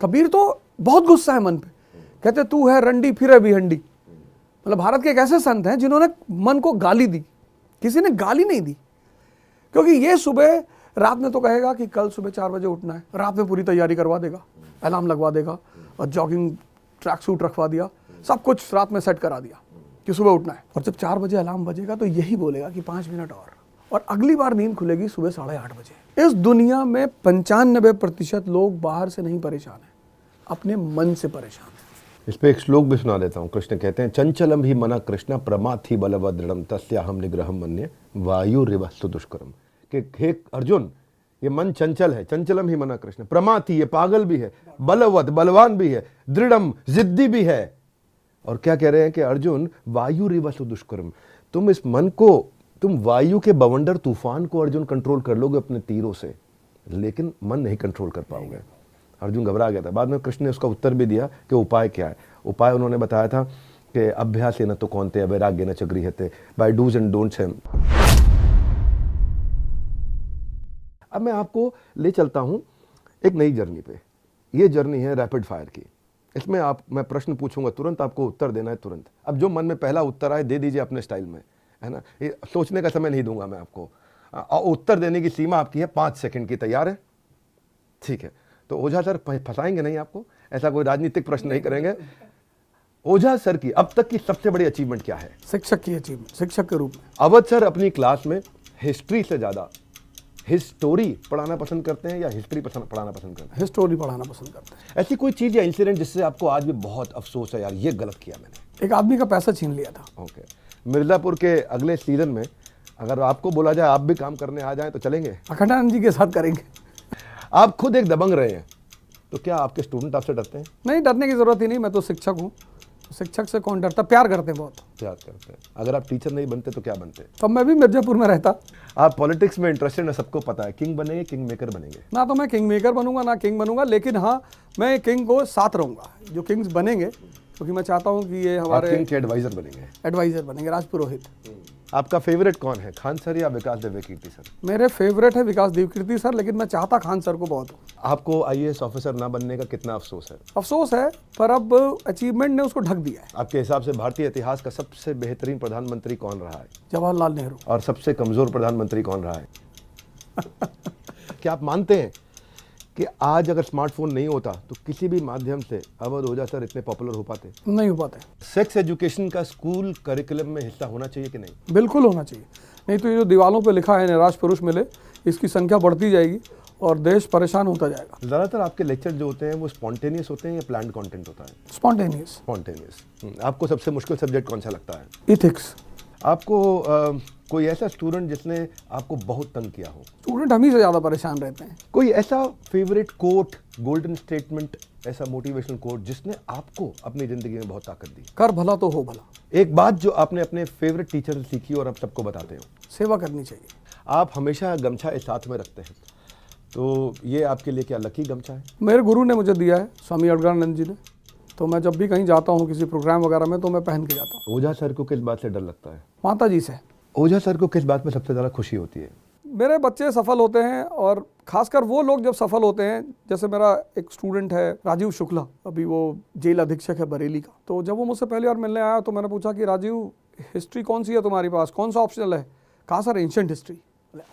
कबीर तो बहुत गुस्सा है मन पे, कहते तू है रंडी फिर भी हंडी। मतलब भारत के एक ऐसे संत हैं जिन्होंने मन को गाली दी, किसी ने गाली नहीं दी। क्योंकि ये सुबह रात में तो कहेगा कि कल सुबह 4 बजे उठना है, रात में पूरी तैयारी करवा देगा, अलार्म लगवा देगा और जॉगिंग ट्रैक सूट रखवा दिया, सब कुछ रात में सेट करा दिया कि सुबह उठना है। और जब 4 बजे अलार्म बजेगा तो यही बोलेगा कि 5 मिनट और अगली बार नींद खुलेगी सुबह 8:30 बजे। इस दुनिया में 95% लोग बाहर से नहीं परेशान हैं, अपने मन से परेशान है। इस पे एक श्लोक भी सुना देता हूँ। कृष्ण कहते हैं, चंचलम ही मना कृष्ण प्रमाथि बलवदृढ़म तस्याहम निग्रहम मन्ये वायुरिवस्तु दुष्करम। कि हे अर्जुन, ये मन चंचल है, चंचलम ही मना कृष्ण, प्रमाथि ये पागल भी है, बलवद बलवान भी है, दृढ़म जिद्दी भी है। और क्या कह रहे हैं कि अर्जुन वायुरिवस्तु दुष्करम, तुम इस मन को, तुम वायु के बवंडर तूफान को अर्जुन कंट्रोल कर लोगे अपने तीरों से, लेकिन मन नहीं कंट्रोल कर पाओगे। अर्जुन घबरा गया था। बाद में कृष्ण ने उसका उत्तर भी दिया कि उपाय क्या है। उपाय उन्होंने बताया था कि अभ्यास न तो कौनते वैराग्य न च गृह्यते, बाय डूज एंड डोंट्स है। अब मैं आपको ले चलता हूं एक नई जर्नी पे। ये जर्नी है रैपिड फायर की। इसमें मैं प्रश्न पूछूंगा, तुरंत आपको उत्तर देना है, तुरंत। अब जो मन में पहला उत्तर आए दे दीजिए अपने स्टाइल में, है ना। ये सोचने का समय नहीं दूंगा मैं आपको। उत्तर देने की सीमा आपकी है 5 सेकंड की। तैयार है? ठीक है। तो ओझा सर फंसाएंगे नहीं आपको, ऐसा कोई राजनीतिक प्रश्न नहीं करेंगे। ओझा सर की अब तक की सबसे बड़ी अचीवमेंट क्या है? शिक्षक की अचीवमेंट, शिक्षक के रूप में। अवध सर अपनी क्लास में हिस्ट्री से ज़्यादा हिस्टोरी पढ़ाना पसंद करते हैं या हिस्ट्री पढ़ाना पसंद करते हैं? हिस्टोरी पढ़ाना पसंद करते हैं। ऐसी कोई चीज़ या इंसिडेंट जिससे आपको आज भी बहुत अफसोस है, यार ये गलत किया मैंने? एक आदमी का पैसा छीन लिया था। ओके, मिर्ज़ापुर के अगले सीजन में अगर आपको बोला जाए आप भी काम करने आ जाएं तो चलेंगे? अखंडानंद जी के साथ करेंगे। आप खुद एक दबंग रहे हैं, तो क्या आपके स्टूडेंट आपसे डरते हैं? नहीं, डरने की ज़रूरत ही नहीं, मैं तो शिक्षक हूँ। शिक्षक से कौन डरता? प्यार करते हैं बहुत। प्यार करते हैं। अगर आप टीचर नहीं बनते तो क्या बनते? तब मैं भी मिर्जापुर में रहता। आप पॉलिटिक्स में इंटरेस्टेड है, सबको पता है। किंग बनेंगे, किंग मेकर बनेंगे? ना तो मैं किंग मेकर बनूंगा ना किंग बनूंगा, लेकिन हाँ मैं किंग को साथ रहूंगा जो किंग्स बनेंगे, क्योंकि मैं चाहता हूँ कि ये आप हमारे किंग के एडवाइजर बनेंगे? एडवाइजर बनेंगे, राज पुरोहित। आपका फेवरेट कौन है, खान सर या विकास देवकीर्ति सर? मेरे फेवरेट है विकास देवकीर्ति सर, लेकिन मैं चाहता खान सर को बहुत हूँ। आपको आईएएस ऑफिसर ना बनने का कितना अफसोस है? अफसोस है, पर अब अचीवमेंट ने उसको ढक दिया है। आपके हिसाब से भारतीय इतिहास का सबसे बेहतरीन प्रधानमंत्री कौन रहा है? जवाहरलाल नेहरू। और सबसे कमजोर प्रधानमंत्री कौन रहा है? क्या आप मानते हैं कि आज अगर स्मार्टफोन नहीं होता तो किसी भी माध्यम से अवध ओझा सर इतने पॉपुलर हो पाते? नहीं हो पाते। सेक्स एजुकेशन का स्कूल करिकुलम में हिस्सा होना चाहिए कि नहीं? बिल्कुल होना चाहिए, नहीं तो ये जो दीवालों पे लिखा है निराश पुरुष मिले, इसकी संख्या बढ़ती जाएगी और देश परेशान होता जाएगा। ज़्यादातर आपके लेक्चर जो होते हैं वो स्पॉन्टेनियस होते हैं या प्लान्ड कंटेंट होता है? स्पॉन्टेनियस। स्पॉन्टेनियस। आपको सबसे मुश्किल सब्जेक्ट कौन सा लगता है? इथिक्स। आपको कोई ऐसा स्टूडेंट जिसने आपको बहुत तंग किया हो? स्टूडेंट हम ही से ज़्यादा परेशान रहते हैं। कोई ऐसा फेवरेट कोट, गोल्डन स्टेटमेंट, ऐसा मोटिवेशनल कोट जिसने आपको अपनी ज़िंदगी में बहुत ताकत दी? कर भला तो हो भला। एक बात जो आपने अपने फेवरेट टीचर से सीखी और अब सबको बताते हो? सेवा करनी चाहिए। आप हमेशा गमछा एक साथ में रखते हैं, तो ये आपके लिए क्या लकी गमछा है? मेरे गुरु ने मुझे दिया है, स्वामी अडगानंद जी ने, तो मैं जब भी कहीं जाता हूँ किसी प्रोग्राम वगैरह में तो मैं पहन के जाता हूँ। ओझा सर को किस बात से डर लगता है? माता जी से। ओझा सर को किस बात में सबसे ज़्यादा खुशी होती है? मेरे बच्चे सफल होते हैं, और खासकर वो लोग जब सफल होते हैं, जैसे मेरा एक स्टूडेंट है राजीव शुक्ला, अभी वो जेल अधीक्षक है बरेली का। तो जब वो मुझसे पहली बार मिलने आया तो मैंने पूछा कि राजीव हिस्ट्री कौन सी है तुम्हारे पास, कौन सा ऑप्शनल है? कहा सर एंशिएंट हिस्ट्री।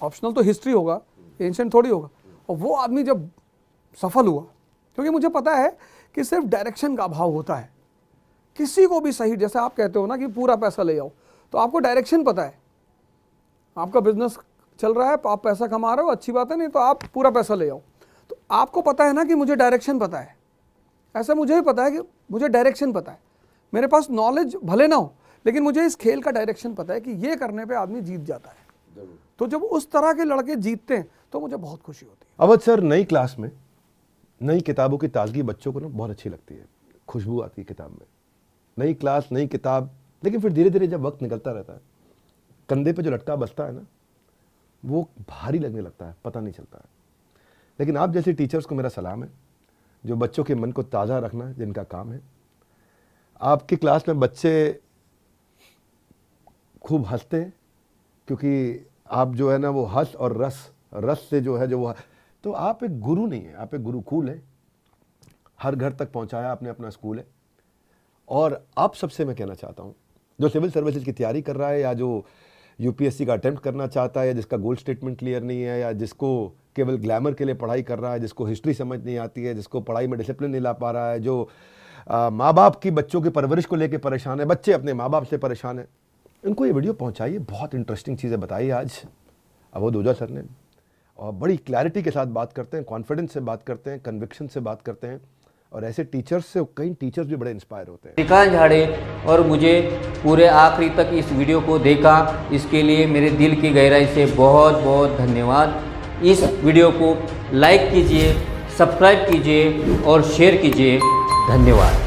ऑप्शनल तो हिस्ट्री होगा, एंशिएंट थोड़ी होगा। और वो आदमी जब सफल हुआ, क्योंकि मुझे पता है कि सिर्फ डायरेक्शन का अभाव होता है। किसी को भी सही, जैसे आप कहते हो ना कि पूरा पैसा ले आओ, तो आपको डायरेक्शन पता है, आपका बिजनेस चल रहा है, आप पैसा कमा रहे हो, अच्छी बात है, नहीं तो आप पूरा पैसा ले आओ। तो आपको पता है ना कि मुझे डायरेक्शन पता है। ऐसा मुझे भी पता है कि मुझे डायरेक्शन पता है। मेरे पास नॉलेज भले ना हो, लेकिन मुझे इस खेल का डायरेक्शन पता है कि ये करने पे आदमी जीत जाता है। तो जब उस तरह के लड़के जीतते हैं तो मुझे बहुत खुशी होती है। अवध सर, नई क्लास में नई किताबों की ताजगी बच्चों को ना बहुत अच्छी लगती है, खुशबू आती है किताब में। नई क्लास, नई किताब, लेकिन फिर धीरे धीरे जब वक्त निकलता रहता है, कंधे पे जो लटका बसता है ना, वो भारी लगने लगता है, पता नहीं चलता है। लेकिन आप जैसे टीचर्स को मेरा सलाम है, जो बच्चों के मन को ताज़ा रखना जिनका काम है। आपकी क्लास में बच्चे खूब हंसते हैं, क्योंकि आप जो है ना वो हंस और रस से जो है जो वो, तो आप एक गुरु नहीं है, आप एक गुरुकुल है। हर घर तक पहुंचाया आपने अपना स्कूल है। और आप सबसे मैं कहना चाहता हूं, जो सिविल सर्विसेज की तैयारी कर रहा है, या जो यूपीएससी का अटेम्प्ट करना चाहता है, या जिसका गोल स्टेटमेंट क्लियर नहीं है, या जिसको केवल ग्लैमर के लिए पढ़ाई कर रहा है, जिसको हिस्ट्री समझ नहीं आती है, जिसको पढ़ाई में डिसिप्लिन नहीं ला पा रहा है, जो माँ बाप की बच्चों की परवरिश को लेकर परेशान है, बच्चे अपने माँ बाप से परेशान है, इनको ये वीडियो पहुंचाइए। बहुत इंटरेस्टिंग चीज़ें बताई आज अवध ओझा सर ने, और बड़ी क्लैरिटी के साथ बात करते हैं, कॉन्फिडेंस से बात करते हैं, कन्विक्शन से बात करते हैं। और ऐसे टीचर्स से कई टीचर्स भी बड़े इंस्पायर होते हैं। श्रीकांत झाड़े और मुझे पूरे आखिरी तक इस वीडियो को देखा, इसके लिए मेरे दिल की गहराई से बहुत बहुत धन्यवाद। इस वीडियो को लाइक कीजिए, सब्सक्राइब कीजिए और शेयर कीजिए। धन्यवाद।